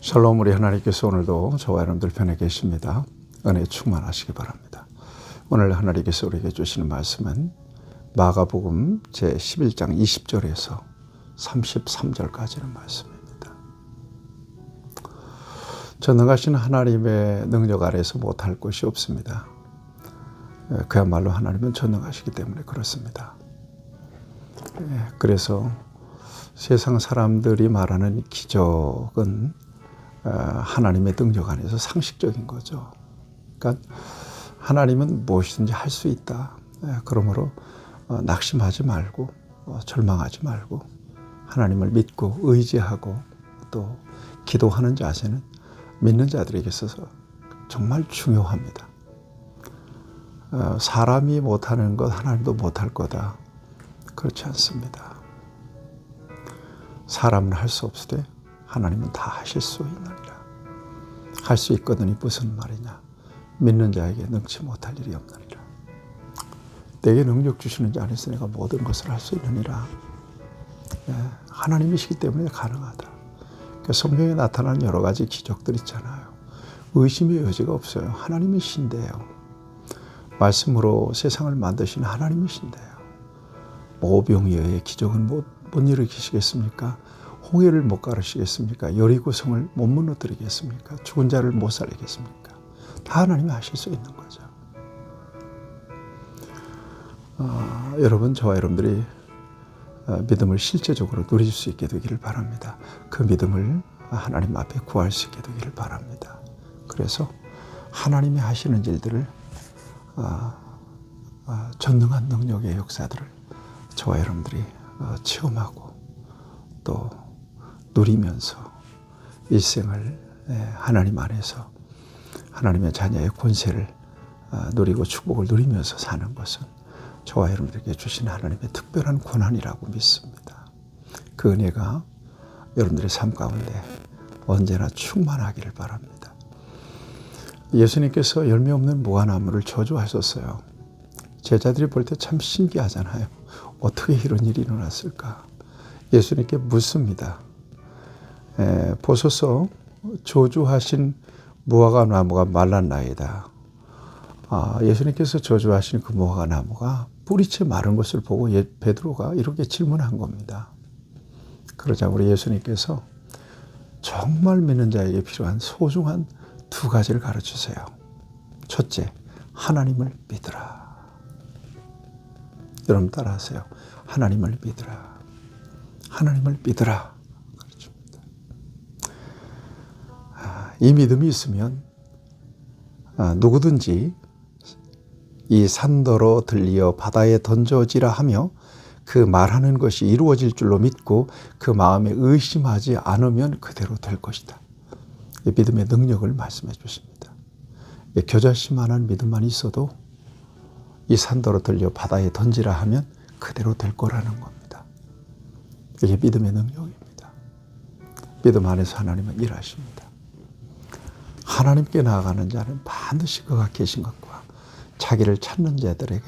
샬롬, 우리 하나님께서 오늘도 저와 여러분들 편에 계십니다. 은혜 충만하시기 바랍니다. 오늘 하나님께서 우리에게 주시는 말씀은 마가복음 제11장 20절에서 33절까지는 말씀입니다. 전능하신 하나님의 능력 아래서 못할 것이 없습니다. 그야말로 하나님은 전능하시기 때문에 그렇습니다. 그래서 세상 사람들이 말하는 기적은 하나님의 능력 안에서 상식적인 거죠. 그러니까 하나님은 무엇이든지 할 수 있다. 그러므로 낙심하지 말고 절망하지 말고 하나님을 믿고 의지하고 또 기도하는 자세는 믿는 자들에게 있어서 정말 중요합니다. 사람이 못하는 것 하나님도 못할 거다. 그렇지 않습니다. 사람은 할 수 없으되 하나님은 다 하실 수 있느니라. 할 수 있거든이 무슨 말이냐. 믿는 자에게 능치 못할 일이 없느니라. 내게 능력 주시는 자 안에서 내가 모든 것을 할 수 있느니라. 하나님이시기 때문에 가능하다. 그러니까 성경에 나타난 여러 가지 기적들 있잖아요. 의심의 여지가 없어요. 하나님이신데요. 말씀으로 세상을 만드신 하나님이신데요. 오병이어의 기적은 못 일으키시겠습니까? 홍해를 못 가르시겠습니까? 여리고성을 못 무너뜨리겠습니까? 죽은 자를 못 살리겠습니까? 다 하나님이 하실 수 있는 거죠. 여러분, 저와 여러분들이 믿음을 실제적으로 누릴 수 있게 되기를 바랍니다. 그 믿음을 하나님 앞에 구할 수 있게 되기를 바랍니다. 그래서 하나님이 하시는 일들을 전능한 능력의 역사들을 저와 여러분들이 체험하고 또 누리면서 일생을 하나님 안에서 하나님의 자녀의 권세를 누리고 축복을 누리면서 사는 것은 저와 여러분들에게 주신 하나님의 특별한 권한이라고 믿습니다. 그 은혜가 여러분들의 삶 가운데 언제나 충만하기를 바랍니다. 예수님께서 열매 없는 무화나무를 저주하셨어요. 제자들이 볼 때 참 신기하잖아요. 어떻게 이런 일이 일어났을까? 예수님께 묻습니다. 보소서 저주하신 무화과 나무가 말랐나이다. 예수님께서 저주하신 그 무화과 나무가 뿌리채 마른 것을 보고 베드로가 이렇게 질문한 겁니다. 그러자 우리 예수님께서 정말 믿는 자에게 필요한 소중한 두 가지를 가르치세요. 첫째, 하나님을 믿으라. 여러분 따라하세요. 하나님을 믿으라. 하나님을 믿으라. 가르칩니다. 이 믿음이 있으면 누구든지 이 산더러 들리어 바다에 던져지라 하며 그 말하는 것이 이루어질 줄로 믿고 그 마음에 의심하지 않으면 그대로 될 것이다. 이 믿음의 능력을 말씀해 주십니다. 겨자씨만한 믿음만 있어도 이 산더러 들려 바다에 던지라 하면 그대로 될 거라는 겁니다. 이게 믿음의 능력입니다. 믿음 안에서 하나님은 일하십니다. 하나님께 나아가는 자는 반드시 그가 계신 것과 자기를 찾는 자들에게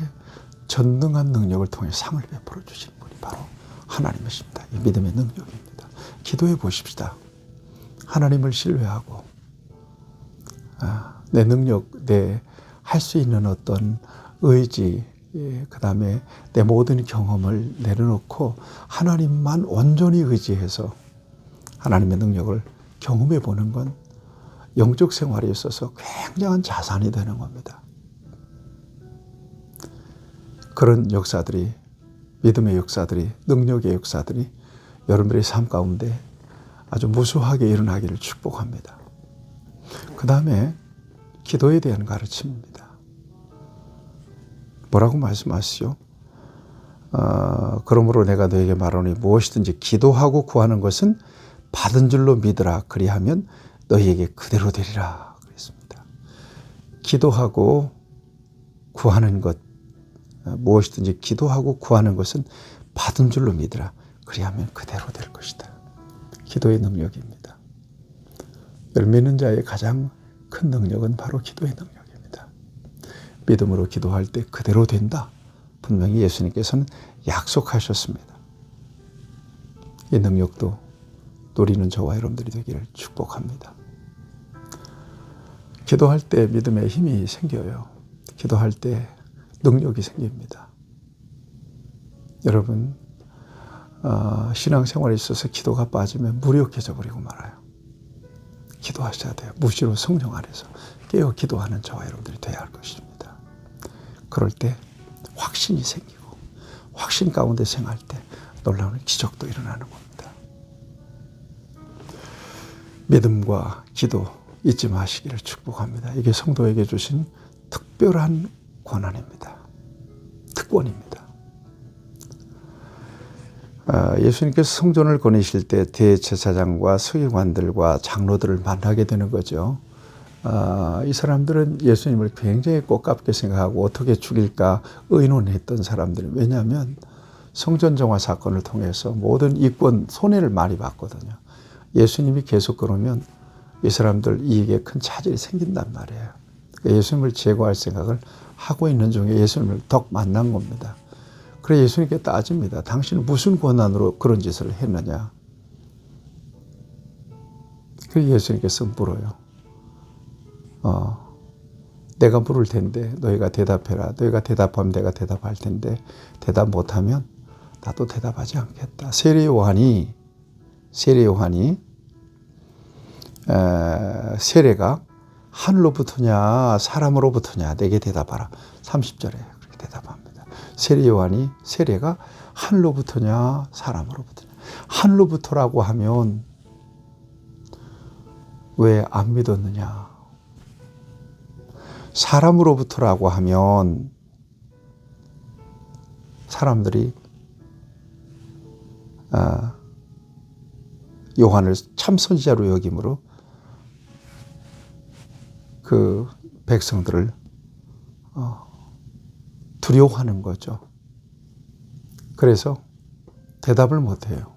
전능한 능력을 통해 상을 베풀어 주신 분이 바로 하나님이십니다. 이 믿음의 능력입니다. 기도해 보십시다. 하나님을 신뢰하고 내 능력, 내 할 수 있는 어떤 의지, 그 다음에 내 모든 경험을 내려놓고 하나님만 온전히 의지해서 하나님의 능력을 경험해 보는 건 영적 생활에 있어서 굉장한 자산이 되는 겁니다. 그런 역사들이, 믿음의 역사들이, 능력의 역사들이 여러분들의 삶 가운데 아주 무수하게 일어나기를 축복합니다. 그 다음에 기도에 대한 가르침입니다. 뭐라고 말씀하시죠? 그러므로 내가 너에게 말하노니 무엇이든지 기도하고 구하는 것은 받은 줄로 믿으라. 그리하면 너희에게 그대로 되리라. 그랬습니다. 기도하고 구하는 것, 무엇이든지 기도하고 구하는 것은 받은 줄로 믿으라. 그리하면 그대로 될 것이다. 기도의 능력입니다. 여러분, 믿는 자의 가장 큰 능력은 바로 기도의 능력입니다. 믿음으로 기도할 때 그대로 된다. 분명히 예수님께서는 약속하셨습니다. 이 능력도 누리는 저와 여러분들이 되기를 축복합니다. 기도할 때 믿음의 힘이 생겨요. 기도할 때 능력이 생깁니다. 여러분, 신앙생활에 있어서 기도가 빠지면 무력해져 버리고 말아요. 기도하셔야 돼요. 무시로 성령 안에서 깨어 기도하는 저와 여러분들이 되어야 할 것입니다. 그럴 때 확신이 생기고 확신 가운데 생활할 때 놀라운 기적도 일어나는 겁니다. 믿음과 기도 잊지 마시기를 축복합니다. 이게 성도에게 주신 특별한 권한입니다. 특권입니다. 예수님께서 성전을 거니실 때 대제사장과 서기관들과 장로들을 만나게 되는 거죠. 이 사람들은 예수님을 굉장히 꽃깝게 생각하고 어떻게 죽일까 의논했던 사람들이, 왜냐하면 성전 정화 사건을 통해서 모든 이권 손해를 많이 봤거든요. 예수님이 계속 그러면 이 사람들 이익에 큰 차질이 생긴단 말이에요. 예수님을 제거할 생각을 하고 있는 중에 예수님을 덕 만난 겁니다. 그래서 예수님께 따집니다. 당신은 무슨 권한으로 그런 짓을 했느냐? 그래서 예수님께서 물어요. 내가 물을 텐데 너희가 대답해라. 너희가 대답하면 내가 대답할 텐데 대답 못하면 나도 대답하지 않겠다. 세례 요한이 세례가 하늘로부터냐 사람으로부터냐 내게 대답하라. 30절에 그렇게 대답합니다. 세례 요한이 세례가 하늘로부터냐 사람으로부터냐. 하늘로부터라고 하면 왜 안 믿었느냐? 사람으로부터라고 하면 사람들이 요한을 참선지자로 여김으로 그 백성들을 두려워하는 거죠. 그래서 대답을 못해요.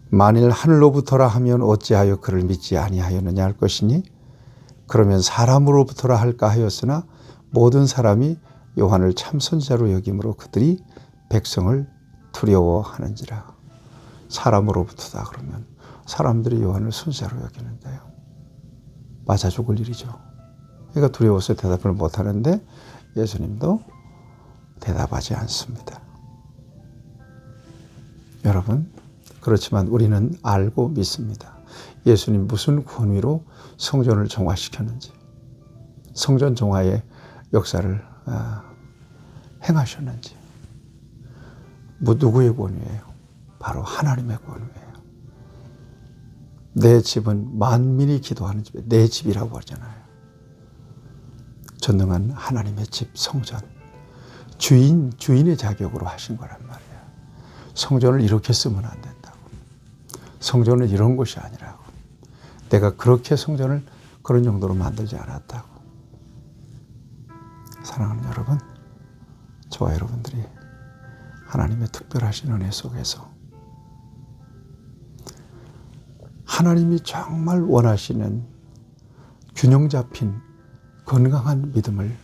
만일 하늘로부터라 하면 어찌하여 그를 믿지 아니하였느냐 할 것이니 그러면 사람으로부터라 할까 하였으나 모든 사람이 요한을 참선자로 여김으로 그들이 백성을 두려워하는지라. 사람으로부터다 그러면 사람들이 요한을 선자로 여기는데요. 맞아 죽을 일이죠. 그러니까 두려워서 대답을 못하는데 예수님도 대답하지 않습니다. 여러분, 그렇지만 우리는 알고 믿습니다. 예수님 무슨 권위로 성전을 정화시켰는지, 성전 정화의 역사를 행하셨는지. 누구의 권위예요? 바로 하나님의 권위예요. 내 집은 만민이 기도하는 집에 내 집이라고 하잖아요. 전능한 하나님의 집 성전. 주인의 자격으로 하신 거란 말이에요. 성전을 이렇게 쓰면 안 된다고. 성전은 이런 곳이 아니라고. 내가 그렇게 성전을 그런 정도로 만들지 않았다고. 사랑하는 여러분, 저와 여러분들이 하나님의 특별하신 은혜 속에서 하나님이 정말 원하시는 균형 잡힌 건강한 믿음을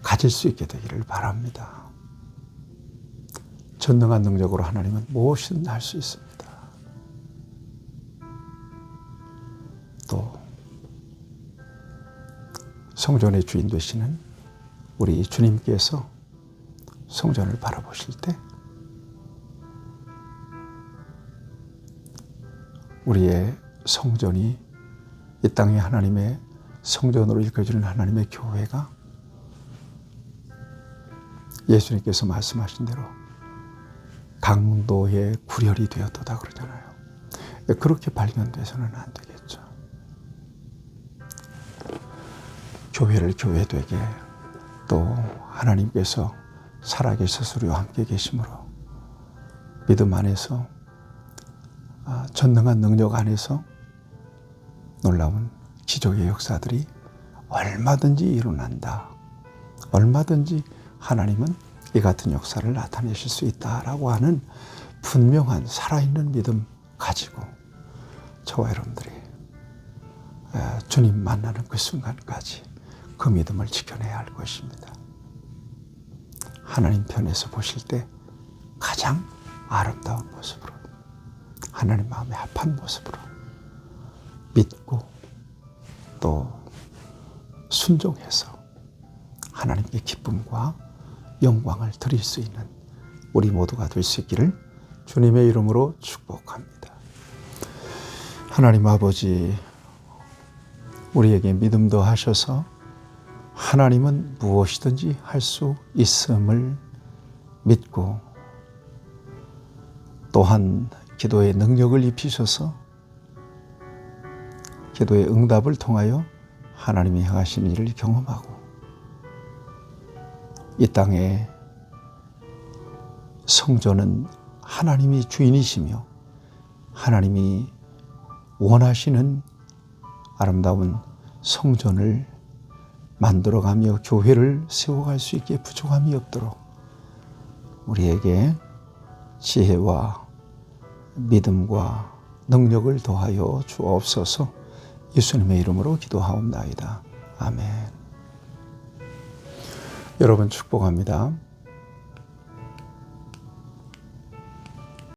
가질 수 있게 되기를 바랍니다. 전능한 능력으로 하나님은 무엇이든 할 수 있습니다. 또 성전의 주인 되시는 우리 주님께서 성전을 바라보실 때 우리의 성전이 이 땅의 하나님의 성전으로 이끌어주는 하나님의 교회가 예수님께서 말씀하신 대로 강도의 구렬이 되었도다 그러잖아요. 그렇게 발견돼서는 안 되겠죠. 교회를 교회되게 또 하나님께서 살아계셔서 우리와 함께 계심으로 믿음 안에서 전능한 능력 안에서 놀라운 기적의 역사들이 얼마든지 일어난다. 얼마든지 하나님은 이 같은 역사를 나타내실 수 있다라고 하는 분명한 살아있는 믿음 가지고 저와 여러분들이 주님 만나는 그 순간까지 그 믿음을 지켜내야 할 것입니다. 하나님 편에서 보실 때 가장 아름다운 모습으로, 하나님 마음에 합한 모습으로 믿고 또 순종해서 하나님께 기쁨과 영광을 드릴 수 있는 우리 모두가 될 수 있기를 주님의 이름으로 축복합니다. 하나님 아버지, 우리에게 믿음도 하셔서 하나님은 무엇이든지 할 수 있음을 믿고 또한 기도의 능력을 입히셔서 기도의 응답을 통하여 하나님이 행하신 일을 경험하고 이 땅에 성전은 하나님이 주인이시며 하나님이 원하시는 아름다운 성전을 만들어가며 교회를 세워갈 수 있게 부족함이 없도록 우리에게 지혜와 믿음과 능력을 더하여 주옵소서. 예수님의 이름으로 기도하옵나이다. 아멘. 여러분 축복합니다.